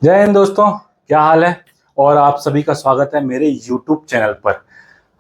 जय हिंद दोस्तों, क्या हाल है। और आप सभी का स्वागत है मेरे YouTube चैनल पर।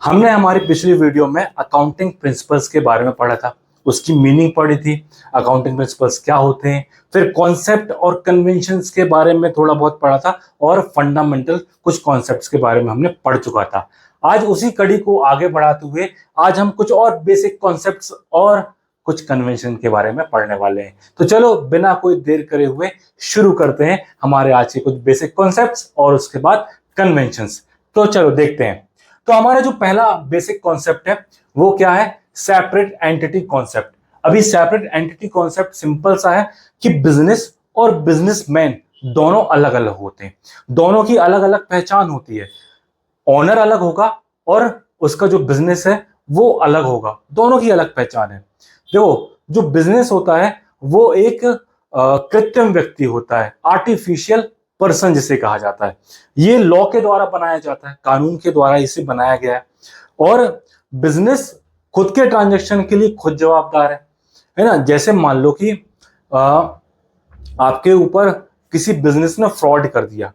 हमने हमारी पिछली वीडियो में अकाउंटिंग प्रिंसिपल्स के बारे में पढ़ा था, उसकी मीनिंग पढ़ी थी, अकाउंटिंग प्रिंसिपल्स क्या होते हैं, फिर कॉन्सेप्ट और कन्वेंशंस के बारे में थोड़ा बहुत पढ़ा था और फंडामेंटल कुछ कॉन्सेप्ट्स के बारे में हमने पढ़ चुका था। आज उसी कड़ी को आगे बढ़ाते हुए आज हम कुछ और बेसिक कॉन्सेप्ट्स और कुछ कन्वेंशन के बारे में पढ़ने वाले हैं। तो चलो बिना कोई देर करे हुए शुरू करते हैं हमारे आज के कुछ बेसिक कॉन्सेप्ट्स और उसके बाद कन्वेंशंस। तो चलो देखते हैं। तो हमारा जो पहला बेसिक कॉन्सेप्ट है वो क्या है? Separate entity concept. अभी सेपरेट एंटिटी कॉन्सेप्ट सिंपल सा है कि बिजनेस और बिजनेसमैन दोनों अलग अलग होते हैं, दोनों की अलग अलग पहचान होती है। ओनर अलग होगा और उसका जो बिजनेस है वो अलग होगा, दोनों की अलग पहचान है। देखो, जो बिजनेस होता है वो एक कृत्रिम व्यक्ति होता है, आर्टिफिशियल पर्सन जिसे कहा जाता है। ये लॉ के द्वारा बनाया जाता है, कानून के द्वारा इसे बनाया गया है। और बिजनेस खुद के ट्रांजैक्शन के लिए खुद जवाबदार है ना। जैसे मान लो कि आपके ऊपर किसी बिजनेस ने फ्रॉड कर दिया,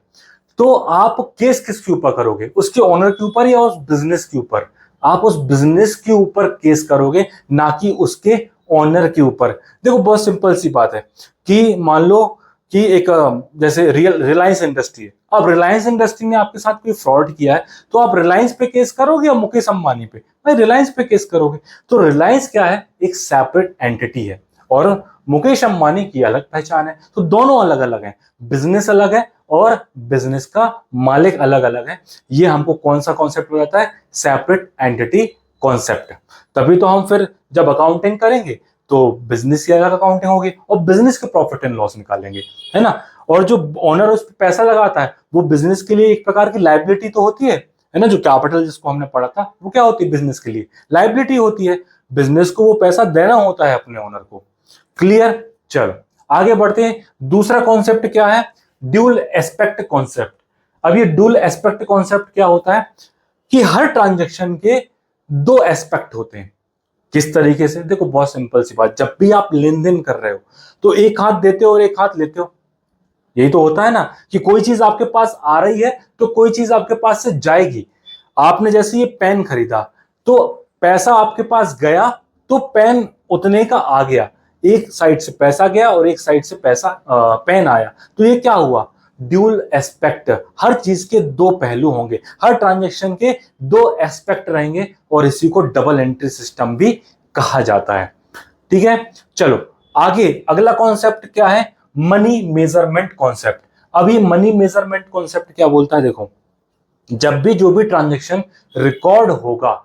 तो आप केस किसके ऊपर करोगे? उसके ओनर के ऊपर या उस बिजनेस के ऊपर? आप उस बिजनेस के ऊपर केस करोगे, ना कि उसके ओनर के ऊपर। देखो, बहुत सिंपल सी बात है कि मान लो कि एक जैसे रिलायंस इंडस्ट्री है। अब रिलायंस इंडस्ट्री ने आपके साथ कोई फ्रॉड किया है, तो आप रिलायंस पे केस करोगे या मुकेश अंबानी पे? भाई रिलायंस पे केस करोगे। तो रिलायंस क्या है? एक सेपरेट एंटिटी है और मुकेश अंबानी की अलग पहचान है। तो दोनों अलग अलग हैं, बिजनेस अलग है और बिजनेस का मालिक अलग अलग है। ये हमको कौन सा कॉन्सेप्ट बताता है? Separate entity concept. तभी तो हम फिर जब अकाउंटिंग करेंगे तो बिजनेस की अलग अकाउंटिंग होगी और बिजनेस के प्रॉफिट एंड लॉस निकालेंगे, है ना। और जो ओनर उस पर पैसा लगाता है वो बिजनेस के लिए एक प्रकार की लाइबिलिटी तो होती है ना। जो कैपिटल जिसको हमने पढ़ा था वो क्या होती है? बिजनेस के लिए लाइबिलिटी होती है। बिजनेस को वो पैसा देना होता है अपने ओनर को। क्लियर? चलो आगे बढ़ते हैं। दूसरा कॉन्सेप्ट क्या है? Dual aspect concept. अब ये ड्यूल एस्पेक्ट कॉन्सेप्ट क्या होता है कि हर ट्रांजैक्शन के दो एस्पेक्ट होते हैं। किस तरीके से? देखो, बहुत सिंपल सी बात, जब भी आप लेन देन कर रहे हो तो एक हाथ देते हो और एक हाथ लेते हो। यही तो होता है ना कि कोई चीज आपके पास आ रही है तो कोई चीज आपके पास से जाएगी। आपने जैसे ये पेन खरीदा तो पैसा आपके पास गया, तो पेन उतने का आ गया। एक साइड से पैसा गया और एक साइड से पैसा पेन आया। तो ये क्या हुआ? Dual aspect. हर चीज के दो पहलू होंगे, हर ट्रांजैक्शन के दो एस्पेक्ट रहेंगे और इसी को डबल एंट्री सिस्टम भी कहा जाता है। ठीक है, चलो आगे अगला कॉन्सेप्ट क्या है? Money measurement concept. अब ये मनी मेजरमेंट कॉन्सेप्ट क्या बोलता है? देखो, जब भी जो भी ट्रांजैक्शन रिकॉर्ड होगा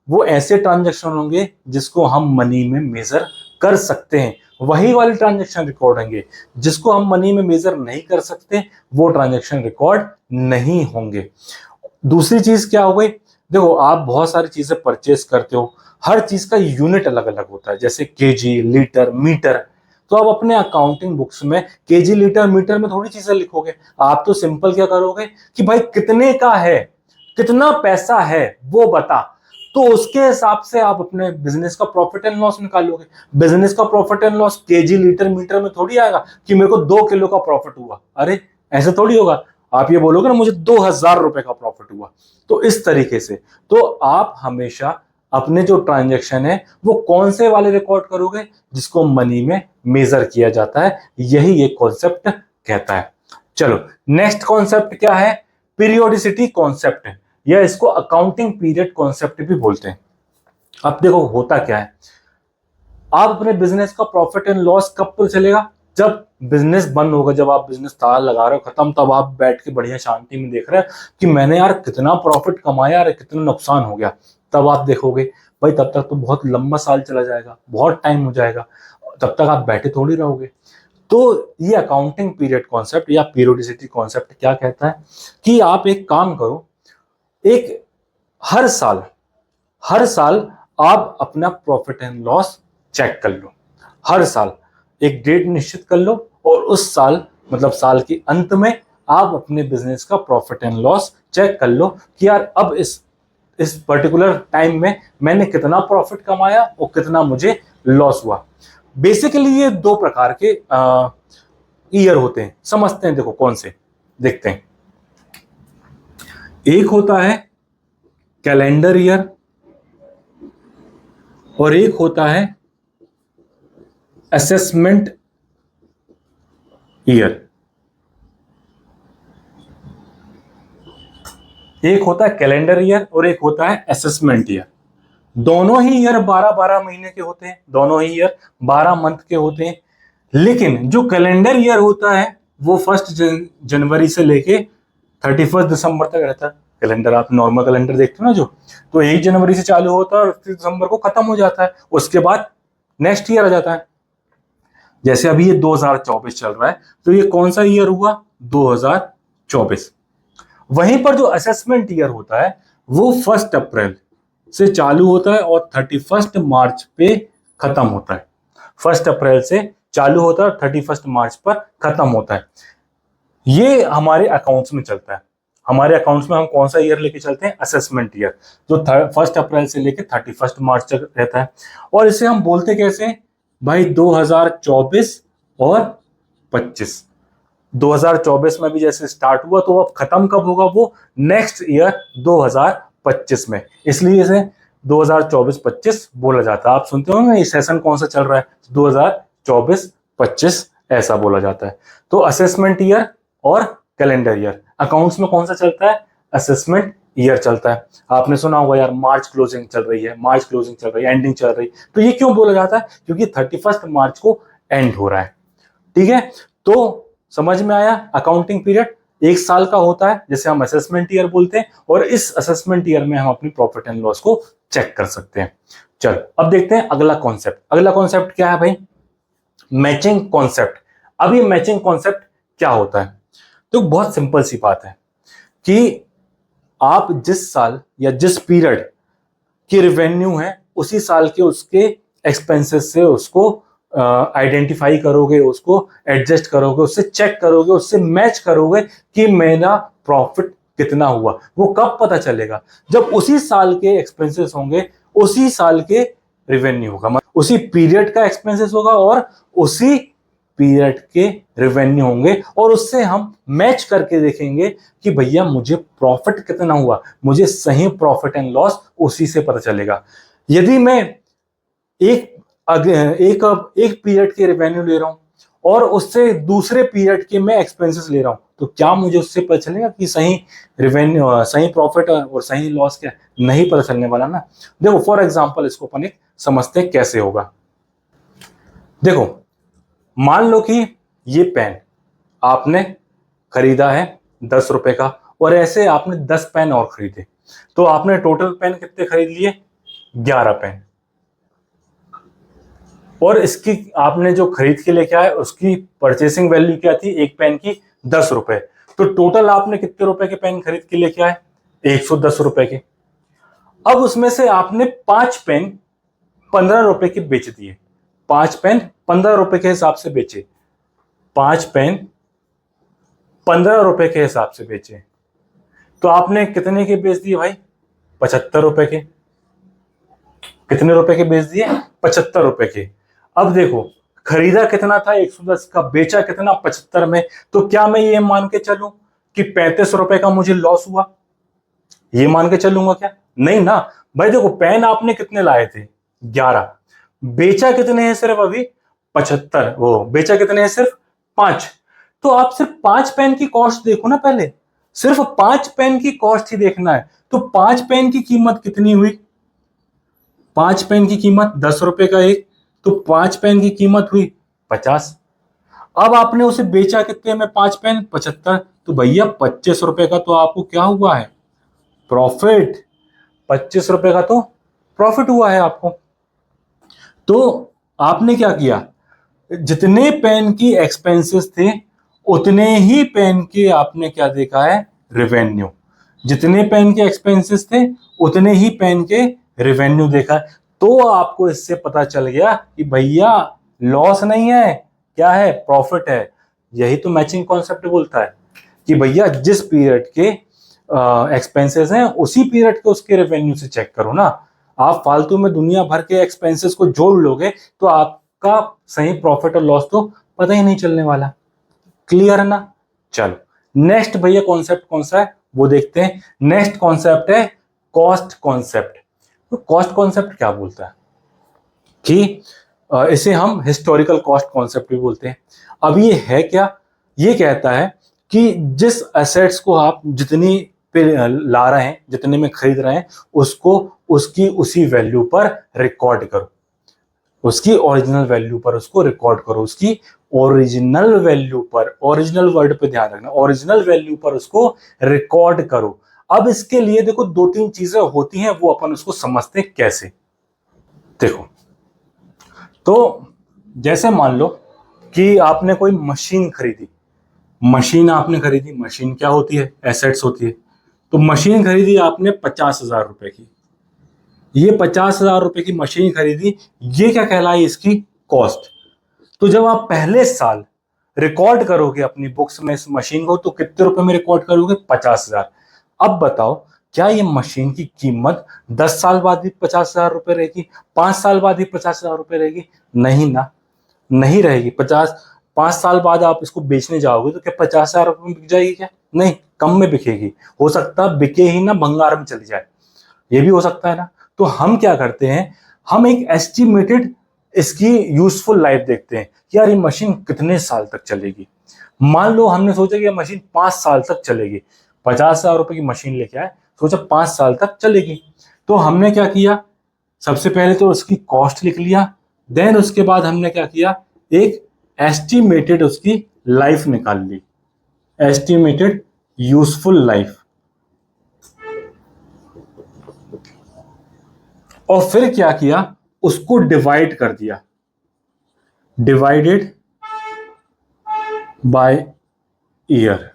वो ऐसे ट्रांजैक्शन होंगे जिसको हम मनी में मेजर कर सकते हैं। वही वाले ट्रांजैक्शन रिकॉर्ड होंगे। जिसको हम मनी में मेजर नहीं कर सकते वो ट्रांजैक्शन रिकॉर्ड नहीं होंगे। दूसरी चीज क्या हो गई? देखो, आप बहुत सारी चीजें परचेस करते हो, हर चीज का यूनिट अलग अलग होता है, जैसे केजी, लीटर, मीटर। तो आप अपने अकाउंटिंग बुक्स में केजी, लीटर, मीटर में थोड़ी चीजें लिखोगे। आप तो सिंपल क्या करोगे कि भाई कितने का है, कितना पैसा है वो बता। तो उसके हिसाब से आप अपने बिजनेस का प्रॉफिट एंड लॉस निकालोगे। बिजनेस का profit and loss KG, litre, metre में थोड़ी आएगा कि मेरे को 2 किलो का प्रॉफिट हुआ। अरे ऐसे थोड़ी होगा। आप ये बोलोगे ना मुझे 2000 रुपए का प्रॉफिट हुआ। तो इस तरीके से तो आप हमेशा अपने जो ट्रांजैक्शन है वो कौन से वाले रिकॉर्ड करोगे? जिसको मनी में मेजर किया जाता है। यही ये कॉन्सेप्ट कहता है। चलो नेक्स्ट कॉन्सेप्ट क्या है? पीरियोडिसिटी कॉन्सेप्ट है, या इसको अकाउंटिंग पीरियड कॉन्सेप्ट भी बोलते हैं। अब देखो, होता क्या है, आप अपने बिजनेस का प्रॉफिट एंड लॉस कब तो चलेगा? जब बिजनेस बंद होगा, जब आप बिजनेस ताला लगा रहे हो खत्म, तब आप बैठ के बढ़िया शांति में देख रहे हैं कि मैंने यार कितना प्रॉफिट कमाया, यार कितना नुकसान हो गया। तब आप देखोगे। भाई तब तक तो बहुत लंबा साल चला जाएगा, बहुत टाइम हो जाएगा, तब तक आप बैठे थोड़ी रहोगे। तो ये अकाउंटिंग पीरियड कॉन्सेप्ट या पीरियोडिसिटी कॉन्सेप्ट क्या कहता है कि आप एक काम करो, एक हर साल हर साल आप अपना प्रॉफिट एंड लॉस चेक कर लो। हर साल एक डेट निश्चित कर लो और उस साल मतलब साल के अंत में आप अपने बिजनेस का प्रॉफिट एंड लॉस चेक कर लो कि यार अब इस पर्टिकुलर टाइम में मैंने कितना प्रॉफिट कमाया और कितना मुझे लॉस हुआ। बेसिकली ये दो प्रकार के ईयर होते हैं, समझते हैं। देखो कौन से? देखते हैं। एक होता है कैलेंडर ईयर और एक होता है असेसमेंट ईयर। एक होता है कैलेंडर ईयर और एक होता है असेसमेंट ईयर। दोनों ही ईयर 12-12 महीने के होते हैं, दोनों ही ईयर 12 मंथ के होते हैं। लेकिन जो कैलेंडर ईयर होता है वो 1 जनवरी से लेके 31 दिसंबर तक रहता है। कैलेंडर आप नॉर्मल कैलेंडर देखते हो ना जो, तो 1 जनवरी से चालू होता है और 31 दिसंबर को खत्म हो जाता है। उसके बाद नेक्स्ट ईयर आ जाता है। जैसे अभी ये 2024 चल रहा है, तो ये कौन सा ईयर हुआ? 2024। वहीं पर जो असेसमेंट ईयर होता है वो 1 अप्रैल से चालू होता है और 31 मार्च पे खत्म होता है। 1 अप्रैल से चालू होता है और 31 मार्च पर खत्म होता है। ये हमारे अकाउंट्स में चलता है। हमारे अकाउंट्स में हम कौन सा ईयर लेके चलते हैं? असेसमेंट ईयर, जो 1 अप्रैल से लेके 31 मार्च तक रहता है। और इसे हम बोलते कैसे हैं भाई? 2024 और 25। 2024 में भी जैसे स्टार्ट हुआ तो अब खत्म कब होगा? वो नेक्स्ट ईयर 2025 में, इसलिए इसे 2024-25 बोला जाता है। आप सुनते हो ना ये सेशन कौन सा चल रहा है? 2024-25 ऐसा बोला जाता है। तो असेसमेंट ईयर और कैलेंडर ईयर, अकाउंट्स में कौन सा चलता है? असेसमेंट ईयर चलता है। आपने सुना होगा यार मार्च क्लोजिंग चल रही है, मार्च क्लोजिंग चल रही है, एंडिंग चल रही है। तो ये क्यों बोला जाता है? क्योंकि 31 मार्च को एंड हो रहा है। ठीक है, तो समझ में आया? अकाउंटिंग पीरियड 1 साल का होता है, जैसे हम असेसमेंट ईयर बोलते हैं, और इस असेसमेंट ईयर में हम अपनी प्रॉफिट एंड लॉस को चेक कर सकते हैं। चलो अब देखते हैं अगला कॉन्सेप्ट। अगला कॉन्सेप्ट क्या है भाई? Matching concept. अब ये मैचिंग कॉन्सेप्ट क्या होता है? तो बहुत सिंपल सी बात है कि आप जिस साल या जिस पीरियड की रेवेन्यू है उसी साल के उसके एक्सपेंसेस से उसको आइडेंटिफाई करोगे, उसको एडजस्ट करोगे, उससे चेक करोगे, उससे मैच करोगे कि मेरा प्रॉफिट कितना हुआ। वो कब पता चलेगा? जब उसी साल के एक्सपेंसेस होंगे, उसी साल के रेवेन्यू होगा, उसी पीरियड का एक्सपेंसेस होगा और उसी पीरियड के रेवेन्यू होंगे, और उससे हम मैच करके देखेंगे कि भैया मुझे प्रॉफिट कितना हुआ। मुझे सही प्रॉफिट एंड लॉस उसी से पता चलेगा। यदि मैं एक पीरियड के रेवेन्यू ले रहा हूं और उससे दूसरे पीरियड के मैं एक्सपेंसेस ले रहा हूं, तो क्या मुझे उससे पता चलेगा कि सही रेवेन्यू, सही प्रॉफिट और सही लॉस क्या? नहीं पता चलने वाला ना। देखो फॉर एग्जांपल इसको अपन एक समझते हैं कैसे होगा। देखो मान लो कि ये पेन आपने खरीदा है 10 रुपए का, और ऐसे आपने 10 पेन और खरीदे, तो आपने टोटल पेन कितने खरीद लिए? 11 पेन। और इसकी आपने जो खरीद के लेके आए उसकी परचेसिंग वैल्यू क्या थी? एक पेन की 10 रुपए। तो टोटल आपने कितने रुपए के पेन खरीद के लेके आए? 110 रुपए के। अब उसमें से आपने 5 पेन 15 रुपए के बेच दिए। 5 पेन 15 रुपए के हिसाब से बेचे। 5 पेन 15 रुपए के हिसाब से बेचे, तो आपने कितने के बेच दिए भाई? 75 रुपए के। कितने रुपए के बेच दिए? 75 रुपए के। अब देखो खरीदा कितना था? 110 का, बेचा कितना? 75 में। तो क्या मैं ये मान के चलूं कि 35 रुपए का मुझे लॉस हुआ? ये मान के चलूंगा क्या? नहीं ना भाई। देखो पेन आपने कितने लाए थे? 11। बेचा कितने हैं सिर्फ अभी? 75। वो बेचा कितने हैं? सिर्फ 5। तो आप सिर्फ 5 पेन की कॉस्ट देखो ना पहले। सिर्फ 5 पेन की कॉस्ट ही देखना है। तो 5 पेन की कीमत कितनी हुई? 5 पेन की कीमत 10 रुपए का एक, तो 5 पेन की कीमत हुई 50। अब आपने उसे बेचा कितने में? 5 पेन 75। तो भैया 25 रुपए का तो आपको क्या हुआ है? प्रॉफिट। 25 रुपए का तो प्रॉफिट हुआ है आपको। तो आपने क्या किया? जितने पेन की एक्सपेंसेस थे उतने ही पेन के आपने क्या देखा है? रेवेन्यू। जितने पेन के एक्सपेंसेस थे उतने ही पेन के रेवेन्यू देखा। तो आपको इससे पता चल गया कि भैया लॉस नहीं है, क्या है? प्रॉफिट है। यही तो मैचिंग कॉन्सेप्ट बोलता है कि भैया जिस पीरियड के एक्सपेंसेस हैं उसी पीरियड के उसके रेवेन्यू से चेक करो ना। आप फालतू में दुनिया भर के एक्सपेंसेस को जोड़ लोगे तो आपका सही प्रॉफिट और लॉस तो पता ही नहीं चलने वाला। क्लियर है ना? चलो नेक्स्ट भैया कॉन्सेप्ट कौन सा है वो देखते हैं। नेक्स्ट कॉन्सेप्ट है कॉस्ट कॉन्सेप्ट। तो कॉस्ट कॉन्सेप्ट क्या बोलता है कि इसे हम हिस्टोरिकल कॉस्ट कॉन्सेप्ट भी बोलते हैं। अब ये है क्या, ये कहता है कि जिस एसेट्स को आप जितनी पे ला रहे हैं, जितने में खरीद रहे हैं, उसको उसकी उसी वैल्यू पर रिकॉर्ड करो, उसकी ओरिजिनल वैल्यू पर उसको रिकॉर्ड करो, उसकी ओरिजिनल वैल्यू पर, ओरिजिनल वर्ड पे ध्यान रखना, ओरिजिनल वैल्यू पर उसको रिकॉर्ड करो। अब इसके लिए देखो दो तीन चीजें होती हैं, वो अपन उसको समझते हैं कैसे। देखो, तो जैसे मान लो कि आपने कोई मशीन खरीदी, मशीन आपने खरीदी, मशीन क्या होती है, एसेट्स होती है। तो मशीन खरीदी आपने 50,000 रुपए की, ये 50,000 रुपए की मशीन खरीदी, ये क्या कहलाई, इसकी कॉस्ट। तो जब आप पहले साल रिकॉर्ड करोगे अपनी बुक्स में इस मशीन को, तो कितने रुपए में रिकॉर्ड करोगे, 50,000। अब बताओ क्या ये मशीन की कीमत 10 साल बाद भी 50,000 रुपए रहेगी, 5 साल बाद भी 50,000 रुपए रहेगी? नहीं ना, नहीं रहेगी। 5 साल बाद आप इसको बेचने जाओगे तो क्या 50,000 रुपए में बिक जाएगी? क्या नहीं, कम में बिकेगी। हो सकता है बिके ही ना, भंगार में चली जाए, ये भी हो सकता है ना। तो हम क्या करते हैं, हम एक एस्टिमेटेड इसकी यूजफुल लाइफ देखते हैं कि यार ये मशीन कितने साल तक चलेगी। मान लो हमने सोचा कि ये मशीन 5 साल तक चलेगी, 50,000 रुपए की मशीन लेके आए, सोचा 5 साल तक चलेगी। तो हमने क्या किया, सबसे पहले तो उसकी कॉस्ट लिख लिया, देन उसके बाद हमने क्या किया, एक एस्टिमेटेड उसकी लाइफ निकाल ली, एस्टिमेटेड यूजफुल लाइफ। और फिर क्या किया, उसको डिवाइड कर दिया, डिवाइडेड बाय ईयर।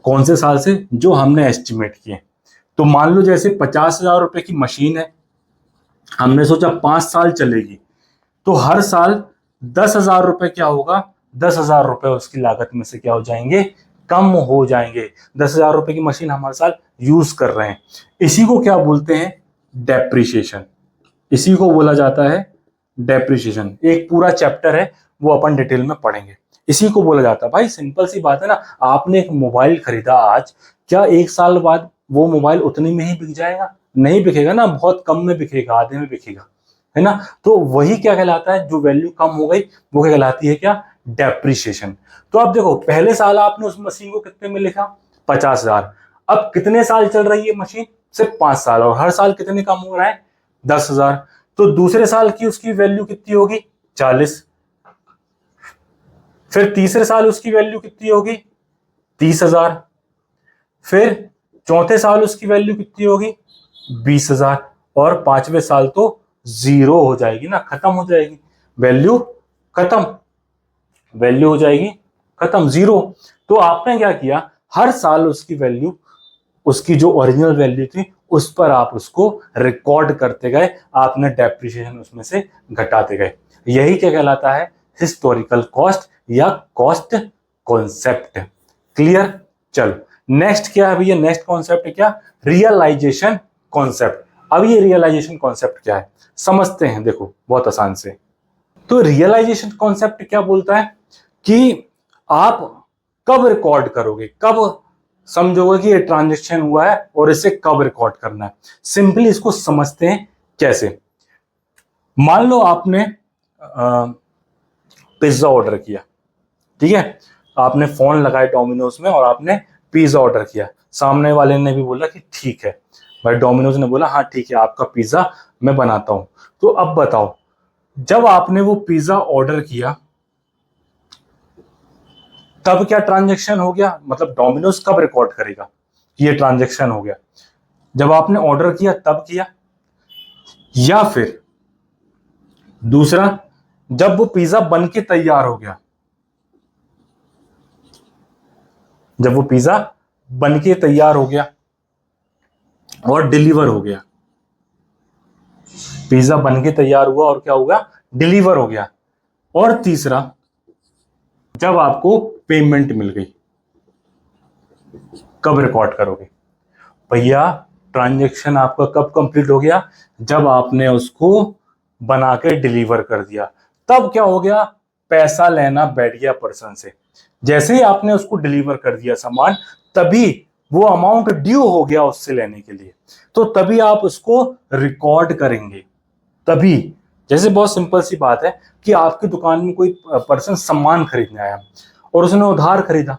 कौन से साल से, जो हमने एस्टिमेट किए। तो मान लो जैसे 50,000 रुपए की मशीन है, हमने सोचा 5 साल चलेगी, तो हर साल 10,000 रुपए क्या होगा, 10,000 रुपए उसकी लागत में से क्या हो जाएंगे, कम हो जाएंगे। 10,000 रुपए की मशीन हम हर साल यूज कर रहे हैं। इसी को क्या बोलते हैं, डेप्रिसिएशन। इसी को बोला जाता है डेप्रिसिएशन। एक पूरा चैप्टर है, वो अपन डिटेल में पढ़ेंगे। इसी को बोला जाता है। भाई सिंपल सी बात है ना, आपने एक मोबाइल खरीदा आज, क्या 1 साल बाद वो मोबाइल उतने में ही बिक जाएगा? नहीं बिकेगा ना, बहुत कम में बिकेगा, आधे में बिकेगा, है ना। तो वही क्या कहलाता है, जो वैल्यू कम हो गई वो क्या कहलाती है, क्या, डेप्रिसिएशन। तो अब देखो, पहले साल आपने उस मशीन को कितने में लिखा, 50,000। अब कितने साल चल रही है मशीन, सिर्फ 5 साल, और हर साल कितने कम हो रहा है, 10,000। तो दूसरे साल की उसकी वैल्यू कितनी होगी, 40। फिर तीसरे साल उसकी वैल्यू कितनी होगी, 30,000। फिर चौथे साल उसकी वैल्यू कितनी होगी, 20,000। और पांचवें साल तो जीरो हो जाएगी ना, खत्म हो जाएगी वैल्यू, खत्म, वैल्यू हो जाएगी खत्म, जीरो। तो आपने क्या किया, हर साल उसकी वैल्यू, उसकी जो ओरिजिनल वैल्यू थी उस पर आप उसको रिकॉर्ड करते गए, आपने डेप्रिसिएशन उसमें से घटाते गए। यही क्या कहलाता है, हिस्टोरिकल कॉस्ट या कॉस्ट कॉन्सेप्ट। क्लियर। चलो नेक्स्ट क्या है भैया, नेक्स्ट कॉन्सेप्ट है क्या, रियलाइजेशन कॉन्सेप्ट। अब ये रियलाइजेशन कॉन्सेप्ट क्या है समझते हैं, देखो बहुत आसान से। तो रियलाइजेशन कॉन्सेप्ट क्या बोलता है कि आप कब रिकॉर्ड करोगे, कब समझोगे कि ये ट्रांजैक्शन हुआ है और इसे कब रिकॉर्ड करना है। सिंपली इसको समझते हैं कैसे। मान लो आपने पिज्जा ऑर्डर किया, ठीक है, आपने फोन लगाया डोमिनोज में और आपने पिज्जा ऑर्डर किया। सामने वाले ने भी बोला कि ठीक है भाई, डोमिनोज ने बोला हाँ ठीक है, आपका पिज्जा मैं बनाता हूं। तो अब बताओ, जब आपने वो पिज्जा ऑर्डर किया तब क्या ट्रांजैक्शन हो गया, मतलब डोमिनोज कब रिकॉर्ड करेगा कि ये ट्रांजैक्शन हो गया, जब आपने ऑर्डर किया तब किया, या फिर दूसरा, जब वो पिज्जा बन के तैयार हो गया, जब वो पिज्जा बन के तैयार हो गया और डिलीवर हो गया, पिज्जा बन के तैयार हुआ और क्या होगा, डिलीवर हो गया। और तीसरा, जब आपको पेमेंट मिल गई, कब रिकॉर्ड करोगे भैया, ट्रांजैक्शन आपका कब कंप्लीट हो गया, जब आपने उसको बना के डिलीवर कर दिया, तब क्या हो गया, पैसा लेना बैठ गया पर्सन से। जैसे ही आपने उसको डिलीवर कर दिया सामान, तभी वो अमाउंट ड्यू हो गया उससे लेने के लिए, तो तभी आप उसको रिकॉर्ड करेंगे। तभी, जैसे बहुत सिंपल सी बात है कि आपकी दुकान में कोई पर्सन सामान खरीदने आया और उसने उधार खरीदा,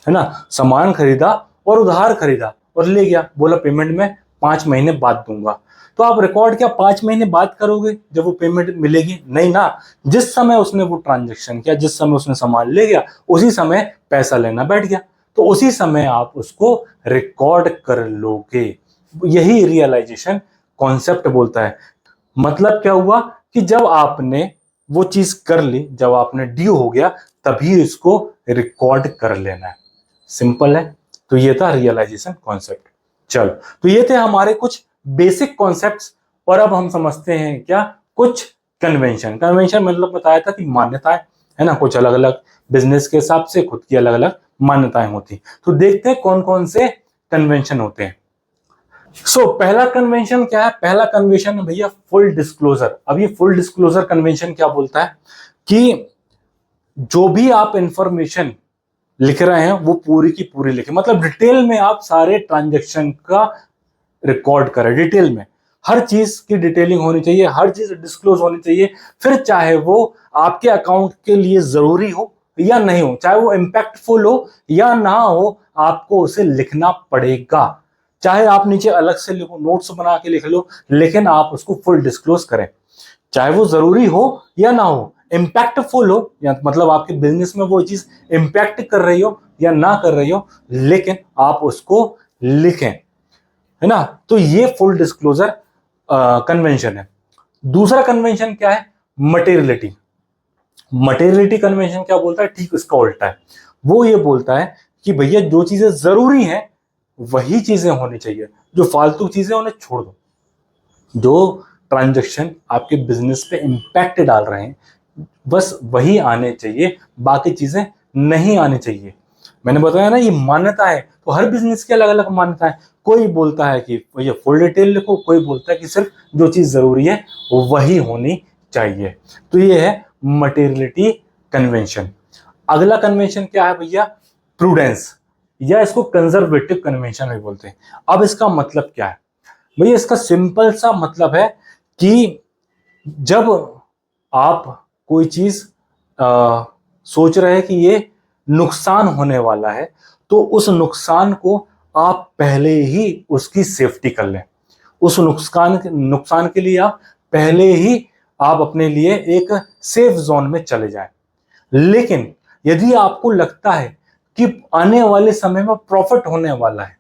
है ना, सामान खरीदा और उधार खरीदा और ले गया, बोला पेमेंट में 5 महीने बाद दूंगा। तो आप रिकॉर्ड क्या 5 महीने बाद करोगे जब वो पेमेंट मिलेगी? नहीं ना, जिस समय उसने वो ट्रांजेक्शन किया, जिस समय उसने सामान ले गया, उसी समय पैसा लेना बैठ गया, तो उसी समय आप उसको रिकॉर्ड कर लोगे। यही रियलाइजेशन कॉन्सेप्ट बोलता है। मतलब क्या हुआ कि जब आपने वो चीज कर ली, जब आपने ड्यू हो गया, तभी इसको रिकॉर्ड कर लेना है। सिंपल है। तो ये था रियलाइजेशन कॉन्सेप्ट। चलो, तो ये थे हमारे कुछ बेसिक कॉन्सेप्ट्स। और अब हम समझते हैं क्या, कुछ कन्वेंशन। कन्वेंशन मतलब बताया था कि मान्यताएं, है ना, कुछ अलग अलग बिजनेस के हिसाब से खुद की अलग अलग मान्यताएं होती। तो देखते हैं कौन कौन से कन्वेंशन होते हैं। पहला कन्वेंशन क्या है? पहला कन्वेंशन है भैया फुल डिस्क्लोजर। अब ये फुल डिस्क्लोजर कन्वेंशन क्या बोलता है कि जो भी आप इंफॉर्मेशन लिख रहे हैं वो पूरी की पूरी लिखें, मतलब डिटेल में आप सारे ट्रांजैक्शन का रिकॉर्ड करें। डिटेल में हर चीज की डिटेलिंग होनी चाहिए, हर चीज डिस्क्लोज होनी चाहिए। फिर चाहे वो आपके अकाउंट के लिए जरूरी हो या नहीं हो, चाहे वो इंपैक्टफुल हो या ना हो, आपको उसे लिखना पड़ेगा। चाहे आप नीचे अलग से लिखो, नोट्स बना के लिख लो, लेकिन आप उसको फुल डिस्क्लोज करें। चाहे वो जरूरी हो या ना हो, इंपैक्टफुल हो या मतलब आपके बिजनेस में वो चीज इंपैक्ट कर रही हो या ना कर रही हो, लेकिन आप उसको लिखें, है ना। तो ये फुल डिस्क्लोजर कन्वेंशन है। दूसरा कन्वेंशन क्या है? मटेरियलिटी। मटेरियलिटी कन्वेंशन क्या बोलता है? ठीक इसका उल्टा है। वो ये बोलता है कि भैया जो चीजें जरूरी हैं वही चीजें होनी चाहिए, जो फालतू चीजें उन्हें छोड़ दो। जो ट्रांजैक्शन आपके बिजनेस पे इंपैक्ट डाल रहे हैं बस वही आने चाहिए, बाकी चीजें नहीं आनी चाहिए। मैंने बताया ना, ये मान्यता है। तो हर बिजनेस की अलग अलग मान्यता है। कोई बोलता है कि ये फुल डिटेल लिखो, कोई बोलता है कि सिर्फ जो चीज जरूरी है वही होनी चाहिए। तो ये है मटेरियलिटी कन्वेंशन। अगला कन्वेंशन क्या है भैया? प्रूडेंस, या इसको कंजर्वेटिव कन्वेंशन भी बोलते हैं। अब इसका मतलब क्या है भैया? इसका सिंपल सा मतलब है कि जब आप कोई चीज सोच रहे हैं कि ये नुकसान होने वाला है, तो उस नुकसान को आप पहले ही उसकी सेफ्टी कर लें। उस नुकसान के लिए आप पहले ही आप अपने लिए एक सेफ जोन में चले जाएं। लेकिन यदि आपको लगता है कि आने वाले समय में प्रॉफिट होने वाला है,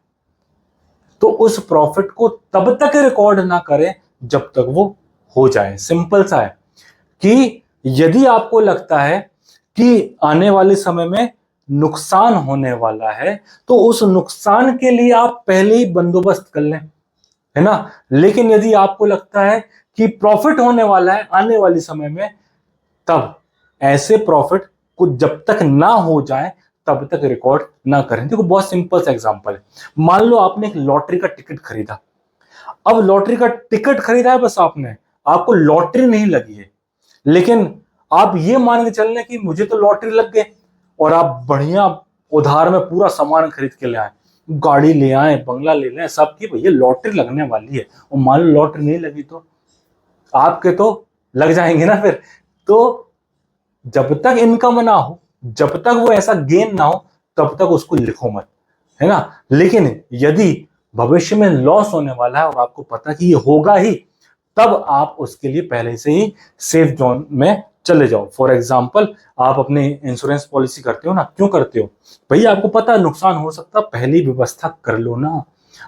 तो उस प्रॉफिट को तब तक रिकॉर्ड ना करें जब तक वो हो जाए। सिंपल सा है कि यदि आपको लगता है कि आने वाले समय में नुकसान होने वाला है, तो उस नुकसान के लिए आप पहले ही बंदोबस्त कर लें, है ना। लेकिन यदि आपको लगता है कि प्रॉफिट होने वाला है आने वाले समय में, तब ऐसे प्रॉफिट को जब तक ना हो जाए तब तक रिकॉर्ड ना करें। देखो बहुत सिंपल सा एग्जांपल है। मान लो आपने एक लॉटरी का टिकट खरीदा। अब लॉटरी का टिकट खरीदा है, बस आपने, आपको लॉटरी नहीं लगी है, लेकिन आप ये मान के चल रहे कि मुझे तो लॉटरी लग गई, और आप बढ़िया उधार में पूरा सामान खरीद के ले आए, गाड़ी ले आए, बंगला ले लें, सब की भैया लॉटरी लगने वाली है, और मान लो लॉटरी नहीं लगी तो आपके तो लग जाएंगे ना फिर। तो जब तक इनकम ना हो, जब तक वो ऐसा गेन ना हो, तब तक उसको लिखो मत, है ना। लेकिन यदि भविष्य में लॉस होने वाला है और आपको पता कि ये होगा ही, तब आप उसके लिए पहले से ही सेफ जोन में चले जाओ। फॉर एग्जाम्पल, आप अपने इंश्योरेंस पॉलिसी करते हो ना, क्यों करते हो भैया? आपको पता है नुकसान हो सकता है, पहली व्यवस्था कर लो ना।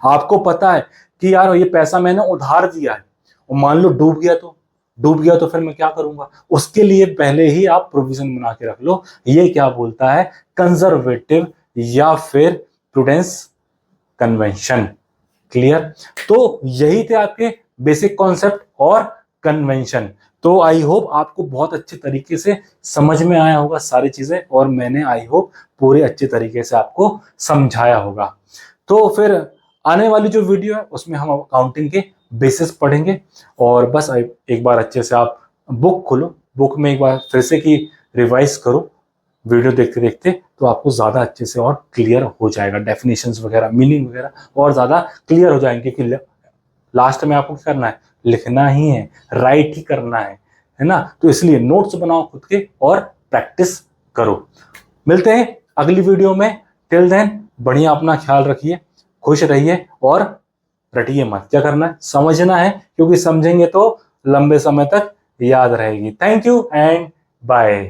आपको पता है कि यार ये पैसा मैंने उधार दिया है और मान लो डूब गया, तो फिर मैं क्या करूंगा? उसके लिए पहले ही आप प्रोविजन बना के रख लो। ये क्या बोलता है? कंजर्वेटिव या फिर प्रूडेंस कन्वेंशन। क्लियर? तो यही थे आपके बेसिक कॉन्सेप्ट और कन्वेंशन। तो आई होप आपको बहुत अच्छे तरीके से समझ में आया होगा सारी चीजें, और मैंने आई होप पूरे अच्छे तरीके से आपको समझाया होगा। तो फिर आने वाली जो वीडियो है उसमें हम अकाउंटिंग के बेसिस पढ़ेंगे। और बस एक बार अच्छे से आप बुक खोलो, बुक में एक बार फिर से की रिवाइज करो, वीडियो देखते देखते तो आपको ज्यादा अच्छे से और क्लियर हो जाएगा, डेफिनेशंस वगैरह, मीनिंग वगैरह और ज्यादा क्लियर हो जाएंगे। कि लास्ट में आपको क्या करना है, लिखना ही है, राइट ही करना है ना। तो इसलिए नोट्स बनाओ खुद के और प्रैक्टिस करो। मिलते हैं अगली वीडियो में। टिल देन बढ़िया अपना ख्याल रखिए, खुश रहिए और रटिए मत। क्या करना है, समझना है, क्योंकि समझेंगे तो लंबे समय तक याद रहेगी। Thank you and bye.